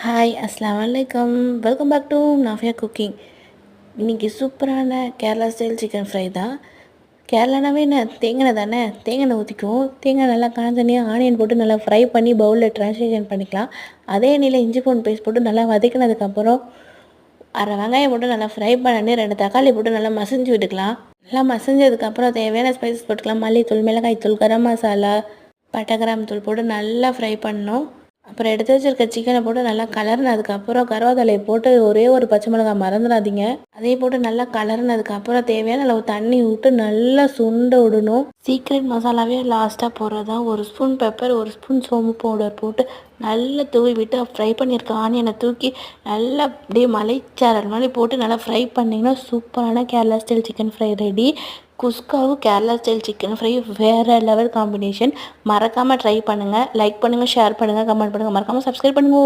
Hi அஸ்ஸலாமு அலைக்கும். Welcome back to Nafiya cooking. இன்றைக்கி சூப்பரான கேரளா ஸ்டைல் சிக்கன் ஃப்ரை தான். கேரளானாவே என்ன தேங்காய் தானே, தேங்காய் ஊற்றிக்குவோம். தேங்காய் நல்லா காஞ்சோடனே ஆனியன் போட்டு நல்லா ஃப்ரை பண்ணி பவுலில் ட்ரான்ஸ்லேஷன் பண்ணிக்கலாம். அதே எண்ணெயில் இஞ்சி பூண்டு பேஸ்ட் போட்டு நல்லா வதக்கினதுக்கப்புறம் அரை வெங்காயம் போட்டு நல்லா ஃப்ரை பண்ணி 2 தக்காளி போட்டு நல்லா மசிஞ்சு விட்டுக்கலாம். நல்லா மசிஞ்சதுக்கப்புறம் தேவையான ஸ்பைசஸ் போட்டுக்கலாம். மல்லித்தூள், மிளகாய்த்தூள், கரம் மசாலா, பட்டை கிராம்பு தூள் போட்டு நல்லா ஃப்ரை பண்ணணும். அப்புறம் எடுத்து வச்சிருக்க சிக்கனை போட்டு நல்லா கலர்னதுக்கப்புறம் கருவேப்பிலையை போட்டு ஒரே ஒரு பச்சை மிளகாய் மறந்துடாதீங்க. அதையும் போட்டு நல்லா கலர்னதுக்கப்புறம் தேவையான அளவு தண்ணி விட்டு நல்லா சுண்ட விடணும். சீக்ரெட் மசாலாவே லாஸ்ட்டாக போடுறது தான். 1 ஸ்பூன் பெப்பர், 1 ஸ்பூன் சோம்பு பவுடர் போட்டு நல்லா தூவி விட்டு ஃப்ரை பண்ணியிருக்க ஆனியனை தூக்கி நல்லா அப்படியே மலைச்சாரல் மாதிரி போட்டு நல்லா ஃப்ரை பண்ணிங்கன்னா சூப்பரான Kerala style chicken fry ready. குஸ்காவும் கேரளா ஸ்டைல் சிக்கன் ஃப்ரை வேறு லெவல் காம்பினேஷன். மறக்காமல் ட்ரை பண்ணுங்கள். லைக் பண்ணுங்கள், ஷேர் பண்ணுங்கள், கமெண்ட் பண்ணுங்கள். மறக்காமல் சப்ஸ்கிரைப் பண்ணுங்க.